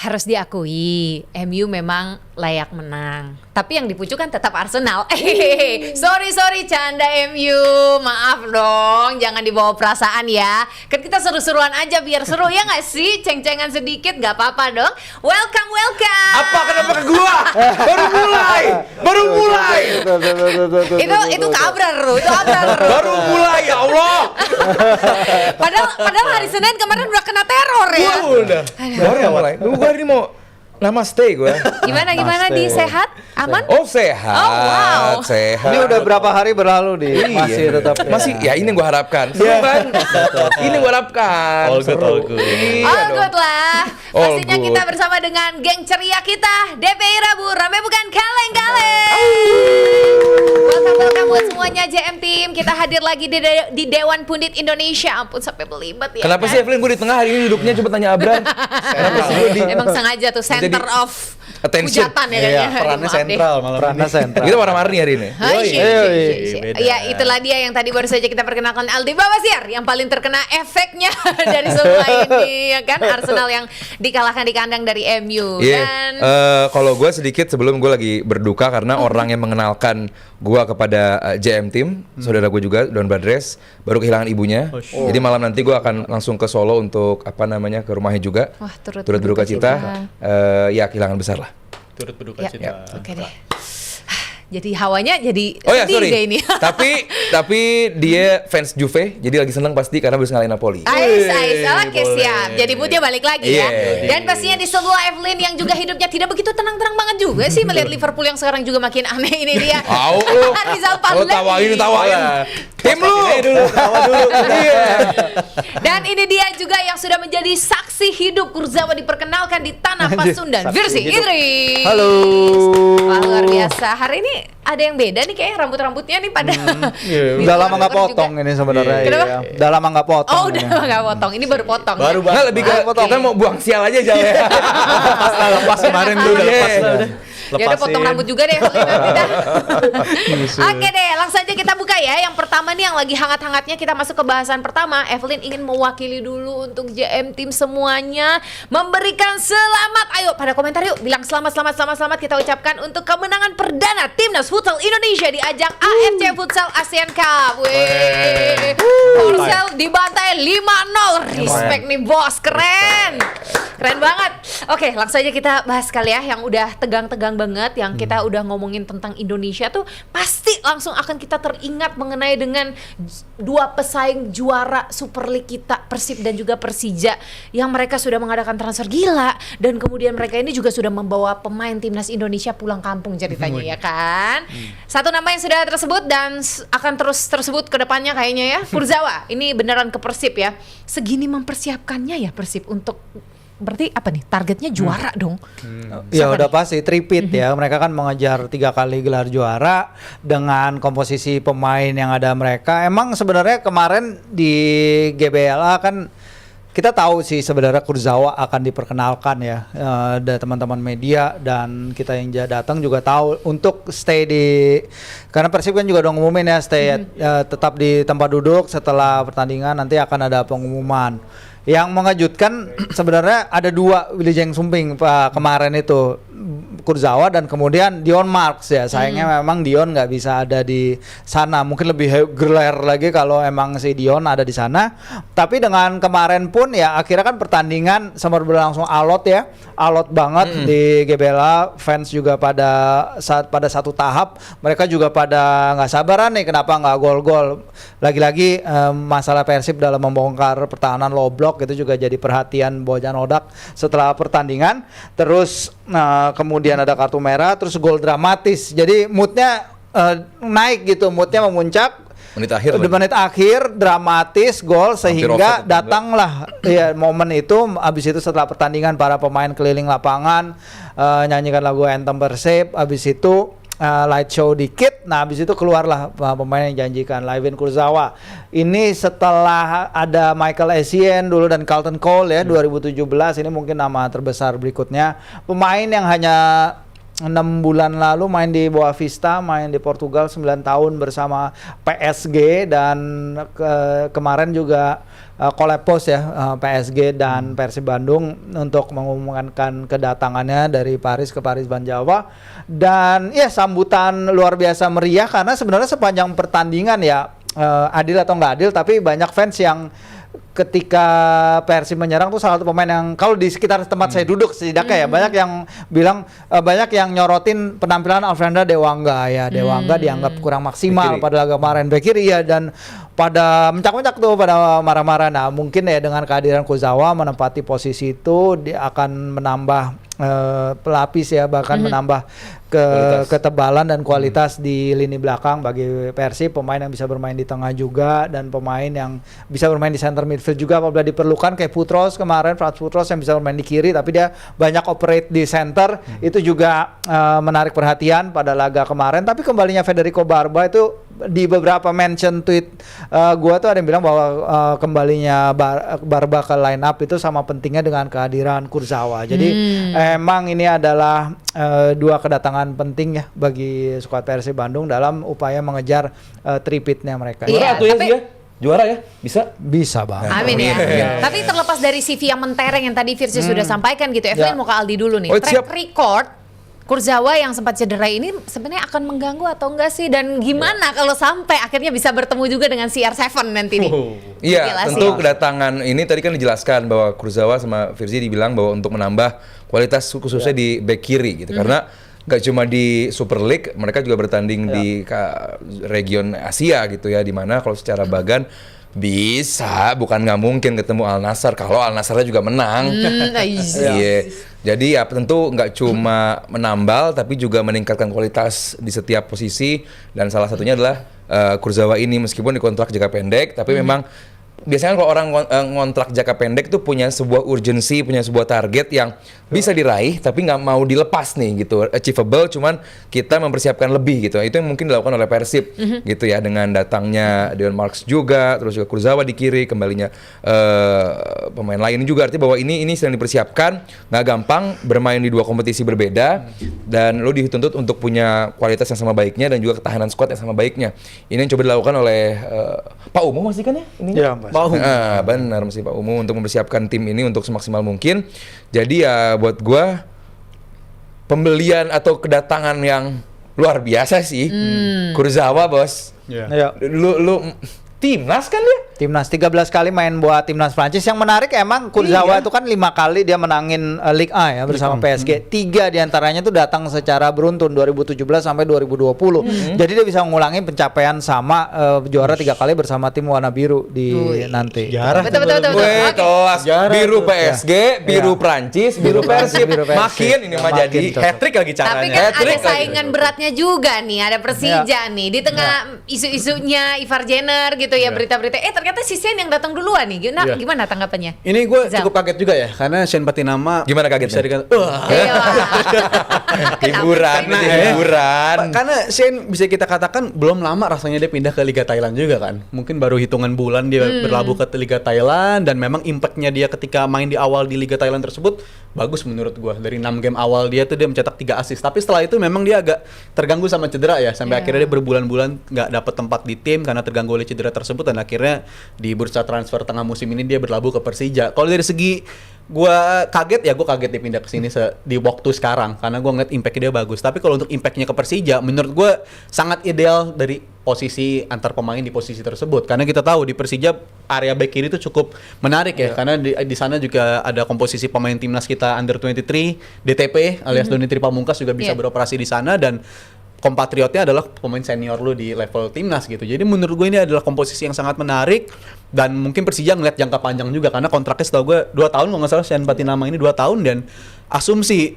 harus diakui, MU memang layak menang. Tapi yang dipucukan tetap Arsenal. Sorry canda MU. Maaf dong, jangan dibawa perasaan ya. Kan kita seru-seruan aja biar seru ya nggak sih? Ceng-cengan sedikit nggak apa-apa dong. Welcome. Apa kenapa ke gua? Baru mulai. Itu kabrar lu, Baru mulai ya Allah. Padahal hari Senin kemarin udah kena teror ya. Udah. Baru ya mulai. Gua ini mau namaste gue. Gimana di sehat? Aman? Oh sehat. Oh, wow. Sehat. Ini udah berapa hari berlalu di masih tetap masih ya ini yang gue harapkan. Seru kan? Ini yang gue harapkan. All good. All good lah. All Pastinya good. kita bersama dengan geng ceria kita, DPI Rabu, rame bukan kaleng-kaleng. Welcome buat semuanya JM Team. Kita hadir lagi di Dewan Pundit Indonesia. Ampun sampai belibet ya. Kenapa sih Evelyn gue di tengah hari ini duduknya? Coba tanya Abran. Kenapa sih gue di Emang sengaja tuh center of attention. hujatan ya Iya, kayaknya. perannya Maaf deh. sentral malam Perannya ini. sentral. Kita warna-warni hari ini. Hai, beda. ya itulah dia yang tadi baru saja kita perkenalkan, Aldi Babasiar yang paling terkena efeknya dari semua ini ya kan, Arsenal yang dikalahkan di kandang dari MU. Iya. Dan Kalau gue sedikit sebelum gue lagi berduka karena orang yang mengenalkan gue kepada JM Team, saudara gue juga Don Badres, baru kehilangan ibunya. Jadi malam nanti gue akan langsung ke Solo untuk ke rumahnya juga. wah, turut berduka cita. Ya kehilangan besar lah. Turut berduka Ya, cita. oke deh. Jadi hawanya jadi Oh ya sedih sorry. deh ini. tapi dia fans Juve, jadi lagi seneng pasti karena bisa ngalahin Napoli. Oke boleh. siap. Jadi moodnya balik lagi ya. Iya. Dan pastinya di sebelah Evelyn yang juga hidupnya tidak begitu tenang-tenang banget juga sih melihat Liverpool yang sekarang juga makin aneh ini dia. Au lu. Rizal Lu Pahlevi. tawain. Tim lu. Dan ini dia juga yang sudah menjadi saksi hidup Kurzawa diperkenalkan di tanah Pasundan. Saksi Virsi hidup. Idri. Halo. Wah, luar biasa. Hari ini ada yang beda nih kayaknya rambut-rambutnya nih pada. Udah lama nggak potong ini sebenarnya. Kenapa? Iya. Udah lama nggak potong. Oh, udah ini. nggak potong. Ini baru potong. Baru ya? Nggak, lebih ke kita mau buang sial aja Jal ya. Lepas kemarin dulu udah lepas Iya. udah. Ya udah potong rambut juga deh Evelyn nanti dah. Oke deh, langsung saja kita buka ya. Yang pertama nih yang lagi hangat-hangatnya, kita masuk ke bahasan pertama. Evelyn ingin mewakili dulu untuk JM Team semuanya memberikan selamat. Ayo pada komentar yuk, bilang selamat kita ucapkan untuk kemenangan perdana Timnas Futsal Indonesia di ajang AFC Futsal ASEAN Cup. Wih. Korsel dibantai 5-0. Respect nih bos, keren. Keren banget. Oke, langsung aja kita bahas kali ya yang udah tegang-tegang banget, yang kita udah ngomongin tentang Indonesia tuh pasti langsung akan kita teringat mengenai dengan dua pesaing juara Super League kita, Persib dan juga Persija, yang mereka sudah mengadakan transfer gila dan kemudian mereka ini juga sudah membawa pemain timnas Indonesia pulang kampung ceritanya ya kan. Satu nama yang sudah tersebut dan akan terus tersebut ke depannya kayaknya ya, Kurzawa. Ini beneran ke Persib ya. Segini mempersiapkannya ya Persib untuk, berarti apa nih targetnya juara dong? Ya udah pasti tripit ya. Mereka kan mengejar 3 kali gelar juara dengan komposisi pemain yang ada mereka. Emang sebenarnya kemarin di GBLA kan kita tahu sih sebenarnya Kurzawa akan diperkenalkan ya, ada teman-teman media dan kita yang datang juga tahu untuk stay di, karena Persib kan juga udah ngumumin ya stay tetap di tempat duduk setelah pertandingan, nanti akan ada pengumuman. Yang mengejutkan sebenarnya ada 2 Wilujeng Sumping kemarin itu, Kurzawa dan kemudian Dion Marks ya. Sayangnya memang Dion nggak bisa ada di sana. Mungkin lebih gelar lagi kalau emang si Dion ada di sana. Tapi dengan kemarin pun ya akhirnya kan pertandingan sempat berlangsung alot ya, alot banget di GBLA. Fans juga pada satu tahap mereka juga pada nggak sabaran nih kenapa nggak gol-gol. Lagi-lagi masalah Persib dalam membongkar pertahanan low block itu juga jadi perhatian Bojan Odak setelah pertandingan. Terus kemudian ada kartu merah, terus gol dramatis. Jadi moodnya naik gitu, moodnya memuncak. Menit akhir dramatis gol sehingga datanglah ya momen itu. Habis itu setelah pertandingan para pemain keliling lapangan nyanyikan lagu Anthem Persib. Habis itu light show dikit. Nah habis itu keluarlah pemain yang janjikan, Layvin Kurzawa. Ini setelah ada Michael Essien dulu dan Carlton Cole ya 2017. Ini mungkin nama terbesar berikutnya. Pemain yang hanya 6 bulan lalu main di Boa Vista, main di Portugal 9 tahun bersama PSG, dan kemarin juga kolapos ya, PSG dan Persib Bandung untuk mengumumkan kedatangannya dari Paris ke Paris Ban Jawa. Dan ya sambutan luar biasa meriah, karena sebenarnya sepanjang pertandingan ya, adil atau nggak adil, tapi banyak fans yang ketika Persib menyerang tuh salah satu pemain yang, kalau di sekitar tempat saya duduk setidaknya ya, banyak yang bilang, banyak yang nyorotin penampilan Alfrenda Dewangga ya. Dewangga dianggap kurang maksimal pada laga kemarin, back kiri ya, dan pada mencak-mencak tuh, pada marah-marah. Nah mungkin ya dengan kehadiran Kurzawa menempati posisi itu, dia akan menambah pelapis ya, bahkan menambah ketebalan dan kualitas di lini belakang bagi Persib. Pemain yang bisa bermain di tengah juga, dan pemain yang bisa bermain di center midfield juga apabila diperlukan, kayak Putros kemarin, Frans Putros yang bisa bermain di kiri tapi dia banyak operate di center. Itu juga menarik perhatian pada laga kemarin. Tapi kembalinya Federico Barba itu, di beberapa mention tweet gua tuh ada yang bilang bahwa kembalinya Barba ke line up itu sama pentingnya dengan kehadiran Kurzawa. Jadi emang ini adalah dua kedatangan penting ya bagi skuad Persib Bandung dalam upaya mengejar tripitnya mereka. Iya, Juara tuh tapi- ya, juara ya, bisa Banget. Amin ya. Tapi terlepas dari CV yang mentereng yang tadi Virsi sudah sampaikan gitu, Evelyn Ya. mau ke Aldi dulu nih. Oh, Track siap. record Kurzawa yang sempat cedera ini sebenarnya akan mengganggu atau enggak sih? Dan gimana kalau sampai akhirnya bisa bertemu juga dengan CR7 nanti nih? Iya, Jelasin. tentu kedatangan ini tadi kan dijelaskan bahwa Kurzawa sama Virzi dibilang bahwa untuk menambah kualitas khususnya di back kiri gitu. Karena gak cuma di Super League, mereka juga bertanding di region Asia gitu ya, dimana kalau secara bagan bisa, bukan nggak mungkin ketemu Al Nassr kalau Al Nassrnya juga menang. Iya. Jadi ya tentu nggak cuma menambal tapi juga meningkatkan kualitas di setiap posisi, dan salah satunya adalah Kurzawa ini meskipun dikontrak jangka pendek tapi memang biasanya kalau orang ngontrak jangka pendek tuh punya sebuah urgensi, punya sebuah target yang bisa diraih tapi nggak mau dilepas nih gitu, achievable, cuman kita mempersiapkan lebih gitu. Itu yang mungkin dilakukan oleh Persib gitu ya, dengan datangnya Dion Marks juga, terus juga Kurzawa di kiri, kembalinya pemain lain juga, artinya bahwa ini sedang dipersiapkan. Nggak gampang bermain di dua kompetisi berbeda, dan lo dituntut untuk punya kualitas yang sama baiknya dan juga ketahanan squad yang sama baiknya. Ini yang coba dilakukan oleh Pak Umu masih kan ya ininya? Iya, Mas. Benar, mesti Pak Umu untuk mempersiapkan tim ini untuk semaksimal mungkin. Jadi ya buat gua pembelian atau kedatangan yang luar biasa sih. Kurzawa, bos. Ayo. Lu timnas kan dia? Timnas 13 kali main buat timnas Prancis. Yang menarik emang Kurzawa itu kan 5 kali dia menangin Ligue A ya bersama PSG. 3 diantaranya tuh datang secara beruntun 2017 sampai 2020. Jadi dia bisa mengulangi pencapaian sama juara 3 kali bersama tim warna biru di nanti. Betul. Weh, Oke. kelas biru PSG, biru Prancis, biru Persib. Biru Persib. Makin ini mah Makin jadi cocok. hat-trick lagi caranya. Tapi kan ada Hat-trick lagi. saingan beratnya juga nih, ada Persija nih di tengah isu-isunya Ivar Jenner gitu ya, berita-berita. Ternyata si Sen yang datang duluan nih. Gimana tanggapannya? Ini gue Zal. cukup kaget juga ya, karena Sen Patinama Gimana kagetnya? bisa dikata, wah. Iya. Hiburan, Kenapa? ini hiburan. Karena Sen bisa kita katakan belum lama rasanya dia pindah ke Liga Thailand juga kan. Mungkin baru hitungan bulan dia berlabuh ke Liga Thailand, dan memang impactnya dia ketika main di awal di Liga Thailand tersebut bagus menurut gua. Dari 6 game awal dia tuh dia mencetak 3 assist. Tapi setelah itu memang dia agak terganggu sama cedera ya, sampai akhirnya dia berbulan-bulan nggak dapat tempat di tim karena terganggu oleh cedera tersebut, dan akhirnya di bursa transfer tengah musim ini dia berlabuh ke Persija. Kalau dari segi gua kaget ya, gua kaget dia pindah ke sini di waktu sekarang karena gua ngeliat impact dia bagus. Tapi kalau untuk impactnya ke Persija, menurut gua sangat ideal dari posisi antar pemain di posisi tersebut. Karena kita tahu di Persija area back kiri itu cukup menarik ya, karena di sana juga ada komposisi pemain timnas kita under 23 DTP alias Doni Tripamungkas juga bisa beroperasi di sana, dan kompatriotnya adalah pemain senior lu di level timnas gitu. Jadi menurut gue ini adalah komposisi yang sangat menarik, dan mungkin Persija ngeliat jangka panjang juga karena kontraknya setahu gue 2 tahun kalau nggak salah. Sen Patinama ini 2 tahun, dan asumsi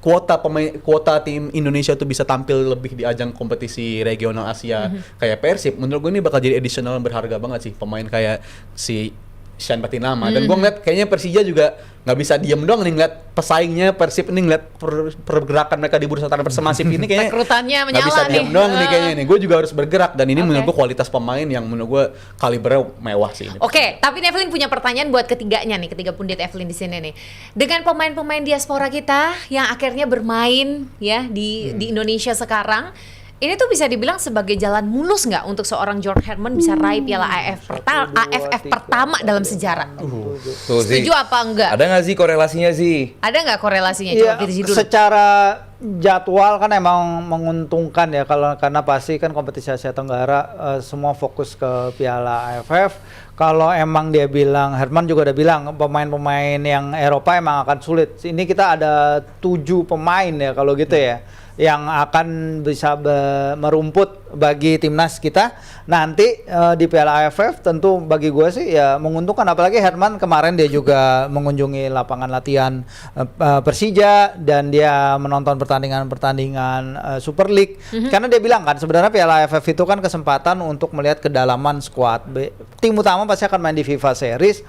kuota tim Indonesia tuh bisa tampil lebih di ajang kompetisi regional Asia kayak Persib. Menurut gue ini bakal jadi additional yang berharga banget sih. Pemain kayak si Sean Patinama. Dan gue ngeliat kayaknya Persija juga nggak bisa diem doang nih ngeliat pesaingnya Persib ini, ngeliat pergerakan mereka di bursa transfer semasif ini kayaknya Rekrutannya nggak menyala bisa nih. diem doang nih kayaknya nih. Gue juga harus bergerak dan ini Oke. menurut gue kualitas pemain yang menurut gue kalibernya mewah sih. Ini. Oke, tapi Evelyn punya pertanyaan buat ketiganya nih, ketiga pundit Evelyn di sini nih. Dengan pemain-pemain diaspora kita yang akhirnya bermain ya di Indonesia sekarang, ini tuh bisa dibilang sebagai jalan mulus nggak untuk seorang George Herman bisa raih Piala AFF pertama dalam sejarah? Tuh sih. Setuju apa enggak? Ada nggak sih korelasinya sih? Ada nggak korelasinya? Iya, Coba Firzi dulu. secara jadwal kan emang menguntungkan ya kalau karena pasti kan kompetisi Asia Tenggara semua fokus ke Piala AFF. Kalau emang dia bilang, Herman juga udah bilang pemain-pemain yang Eropa emang akan sulit. Ini kita ada 7 pemain ya kalau gitu ya, yang akan bisa merumput bagi timnas kita nanti di Piala AFF. Tentu bagi gue sih ya menguntungkan, apalagi Herman kemarin dia juga mengunjungi lapangan latihan Persija dan dia menonton pertandingan Super League. Karena dia bilang kan sebenarnya Piala AFF itu kan kesempatan untuk melihat kedalaman skuad. Tim utama pasti akan main di FIFA Series.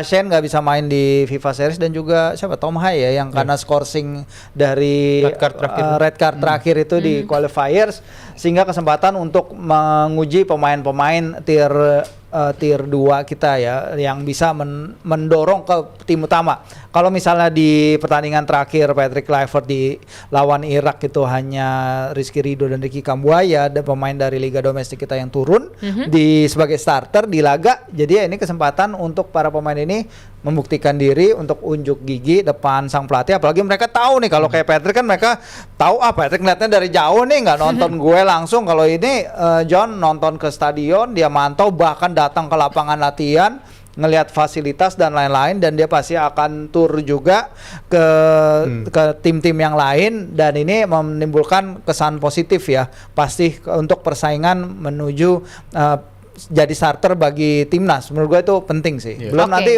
Shane nggak bisa main di FIFA Series, dan juga siapa, Tom Hai ya yang karena scoring dari red card terakhir itu di qualifiers, sehingga kesempatan untuk menguji pemain-pemain tier 2 kita ya yang bisa mendorong ke tim utama. Kalau misalnya di pertandingan terakhir Patrick Kluivert di lawan Irak itu hanya Rizky Ridho dan Ricky Kambuaya, ada pemain dari liga domestik kita yang turun di sebagai starter di laga. Jadi ya ini kesempatan untuk para pemain ini membuktikan diri untuk unjuk gigi depan sang pelatih. Apalagi mereka tahu nih kalau kayak Patrick kan mereka tahu Patrick ngeliatnya dari jauh nih, nggak nonton gue langsung. Kalau ini John nonton ke stadion, dia mantau, bahkan datang ke lapangan latihan, ngelihat fasilitas dan lain-lain, dan dia pasti akan tur juga ke tim-tim yang lain, dan ini menimbulkan kesan positif ya pasti untuk persaingan menuju jadi starter bagi timnas. Menurut gue itu penting sih. Belum nanti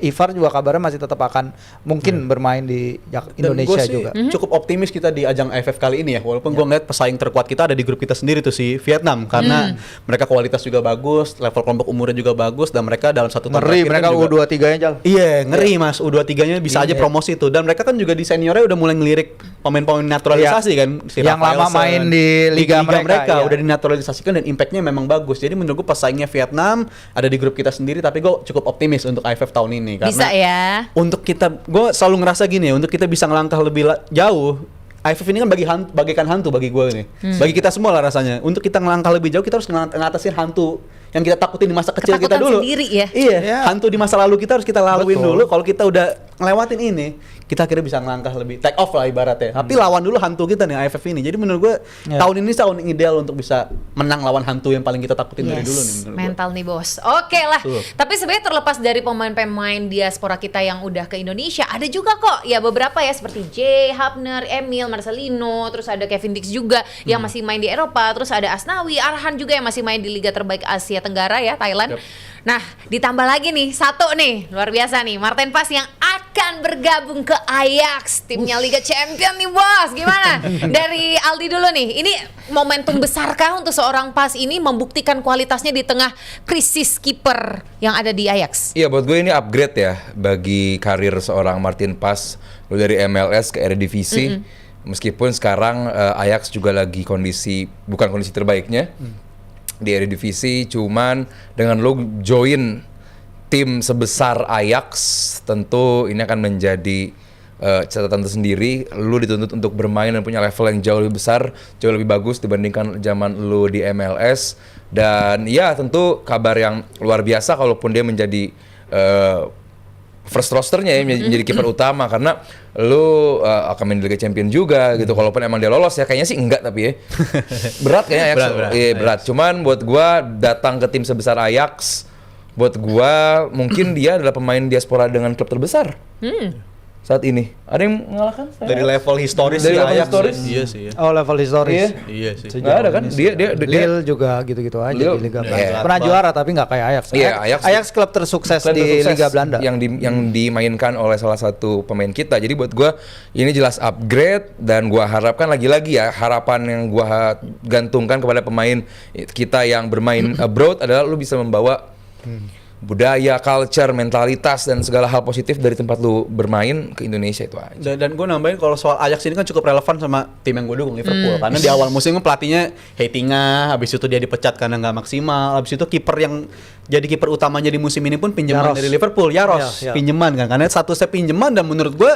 Ivar juga kabarnya masih tetap akan mungkin bermain di Indonesia dan juga. Cukup optimis kita di ajang AFF kali ini ya. Walaupun gue ngeliat pesaing terkuat kita ada di grup kita sendiri tuh si Vietnam, karena mereka kualitas juga bagus, level kelompok umurnya juga bagus, dan mereka dalam satu tahun Ngeri terakhir mereka kan juga, U23-nya Jal. Iya, ngeri Mas. U23-nya bisa aja promosi tuh. Dan mereka kan juga di seniornya udah mulai ngelirik pemain-pemain naturalisasi kan. Si Yang lama main di liga mereka, udah dinaturalisasikan dan impactnya memang bagus. Jadi menurut gue pesaingnya Vietnam ada di grup kita sendiri, tapi gue cukup optimis untuk AFF tahun ini. Karena Bisa ya. untuk kita, gue selalu ngerasa gini ya, untuk kita bisa ngelangkah lebih jauh, AFF ini kan bagaikan hantu bagi gue nih. Bagi kita semua lah rasanya. Untuk kita ngelangkah lebih jauh, kita harus ngatasin hantu yang kita takutin di masa kecil kita Ketakutan dulu. sendiri ya. Iya, hantu di masa lalu kita harus kita laluin Betul. dulu. Kalau kita udah ngelewatin ini, kita akhirnya bisa ngelangkah lebih take off lah ibaratnya. Tapi lawan dulu hantu kita nih AFF ini. Jadi menurut gue tahun ini tahun ideal untuk bisa menang lawan hantu yang paling kita takutin dari dulu nih. Menurut Mental nih bos. Oke lah. Betul. Tapi sebenarnya terlepas dari pemain-pemain diaspora kita yang udah ke Indonesia, ada juga kok ya beberapa ya seperti Jay, Hapner, Emil, Marcelino, terus ada Kevin Dix juga yang masih main di Eropa, terus ada Asnawi, Arhan juga yang masih main di liga terbaik Asia Tenggara ya, Thailand. Yep. Nah, ditambah lagi nih satu nih luar biasa nih, Martin Pas yang akan bergabung ke Ajax, timnya Liga Champion nih bos. Gimana? Dari Aldi dulu nih. Ini momentum besarkah untuk seorang Pas ini membuktikan kualitasnya di tengah krisis kiper yang ada di Ajax? Iya, buat gue ini upgrade ya bagi karir seorang Martin Pas dari MLS ke Eredivisie. Meskipun sekarang Ajax juga lagi bukan kondisi terbaiknya di Eredivisie, cuman dengan lo join tim sebesar Ajax, tentu ini akan menjadi catatan tersendiri. Lu dituntut untuk bermain dan punya level yang jauh lebih besar, jauh lebih bagus dibandingkan zaman lu di MLS. Dan ya tentu kabar yang luar biasa kalaupun dia menjadi first rosternya ya, menjadi kiper utama, karena lu akan main di Liga Champion juga gitu. Kalaupun emang dia lolos ya, kayaknya sih enggak, tapi ya berat kayaknya Ajax. Iya berat. Cuman buat gua datang ke tim sebesar Ajax, buat gua mungkin dia adalah pemain diaspora dengan klub terbesar saat ini. Ada yang mengalahkan? dari level historis Dari sih level Ajax. historis? Iya sih. Ya. Oh, level historis. Iya sih. Nggak ada kan? Dia Lille juga gitu-gitu aja Lille, di Liga iya. Belanda. Pernah juara tapi nggak kayak Ajax. Iya, Ajax klub tersukses klub di tersukses Liga Belanda. yang dimainkan oleh salah satu pemain kita. Jadi buat gua ini jelas upgrade, dan gua harapkan lagi-lagi ya, harapan yang gua gantungkan kepada pemain kita yang bermain abroad adalah lu bisa membawa budaya, culture, mentalitas dan segala hal positif dari tempat lu bermain ke Indonesia itu aja. Dan gue nambahin kalau soal Ajax ini kan cukup relevan sama tim yang gue dukung, Liverpool. Karena di awal musim kan pelatihnya Heitinga, habis itu dia dipecat karena nggak maksimal, habis itu kiper yang jadi kiper utamanya di musim ini pun pinjaman dari Liverpool, Yaros, pinjaman kan. Karena statusnya pinjaman dan menurut gue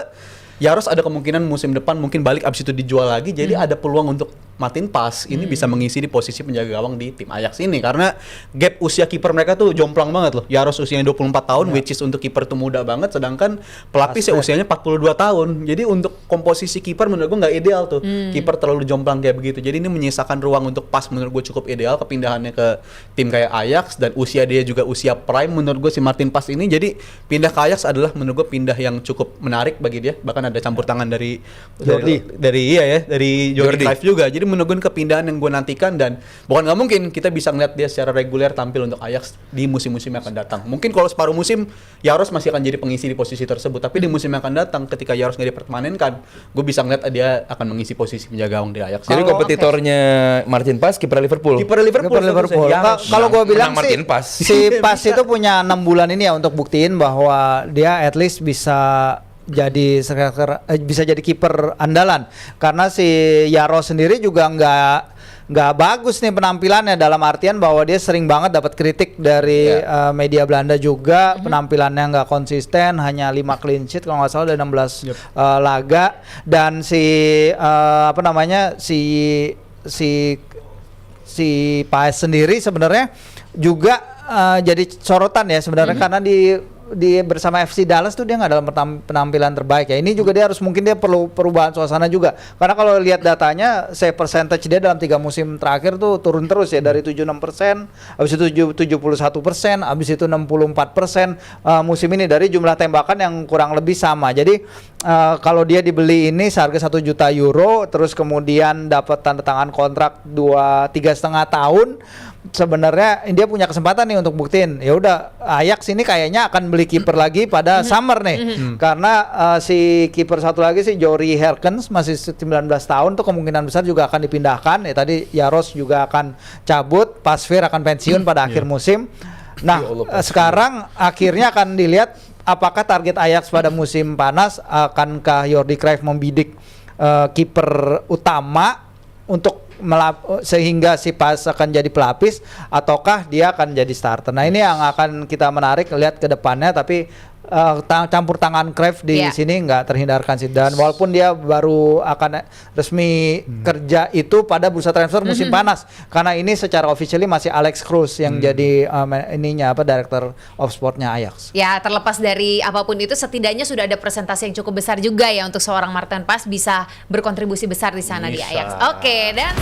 Yaros ada kemungkinan musim depan mungkin balik abis itu dijual lagi, jadi ada peluang untuk Martin Paes ini bisa mengisi di posisi penjaga gawang di tim Ajax ini karena gap usia kiper mereka tuh jomplang banget loh. Yaros usianya 24 tahun which is untuk kiper tuh muda banget, sedangkan pelapis ya usianya 42 tahun. Jadi untuk komposisi kiper menurut gue nggak ideal tuh. Kiper terlalu jomplang kayak begitu. Jadi ini menyisakan ruang untuk Paes menurut gue cukup ideal kepindahannya ke tim kayak Ajax, dan usia dia juga usia prime menurut gue si Martin Paes ini. Jadi pindah ke Ajax adalah menurut gue pindah yang cukup menarik bagi dia. Bahkan ada campur tangan dari Jordi Cruyff juga. Jadi menunggu kepindahan yang gue nantikan, dan bukan nggak mungkin kita bisa ngeliat dia secara reguler tampil untuk Ajax di musim-musim yang akan datang. Mungkin kalau separuh musim Yaros masih akan jadi pengisi di posisi tersebut, tapi di musim yang akan datang ketika Yaros nggak dipermanenkan, gue bisa ngeliat dia akan mengisi posisi penjaga gawang di Ajax. Jadi kompetitornya Martin Paes kiper Liverpool. Kalau gue bilang sih Martin Paes. si Paes itu punya 6 bulan ini ya untuk buktiin bahwa dia at least bisa jadi kiper andalan, karena si Yaro sendiri juga nggak bagus nih penampilannya, dalam artian bahwa dia sering banget dapat kritik dari media Belanda juga. Penampilannya nggak konsisten, hanya 5 clean sheet kalau nggak salah dari 16 laga, dan si Paes sendiri sebenarnya juga jadi sorotan ya sebenarnya, karena di bersama FC Dallas tuh dia nggak dalam penampilan terbaik ya. Ini juga dia perlu perubahan suasana juga, karena kalau lihat datanya save percentage dia dalam 3 musim terakhir tuh turun terus ya, dari 76%, habis itu 71%, habis itu 64% musim ini, dari jumlah tembakan yang kurang lebih sama. Jadi kalau dia dibeli ini seharga 1 juta euro, terus kemudian dapat tanda tangan kontrak 3,5 tahun, sebenarnya dia punya kesempatan nih untuk buktiin. Ya udah, Ajax ini kayaknya akan beli kiper lagi pada summer nih, karena si kiper satu lagi si Jory Herkens masih 19 tahun tuh kemungkinan besar juga akan dipindahkan. Ya tadi Yaros juga akan cabut, Pasveer akan pensiun pada akhir musim. Nah, sekarang akhirnya akan dilihat apakah target Ajax pada musim panas, akankah Jordi Cruyff membidik kiper utama untuk sehingga si Paes akan jadi pelapis, ataukah dia akan jadi starter. Nah, ini yang akan kita menarik lihat ke depannya, tapi campur tangan Cruyff di sini nggak terhindarkan sih. Dan walaupun dia baru akan resmi kerja itu pada bursa transfer musim panas, karena ini secara officially masih Alex Kroes yang jadi director of sportnya Ajax. Ya, terlepas dari apapun itu, setidaknya sudah ada presentasi yang cukup besar juga ya untuk seorang Martin Paes bisa berkontribusi besar di sana di Ajax. Oke, dan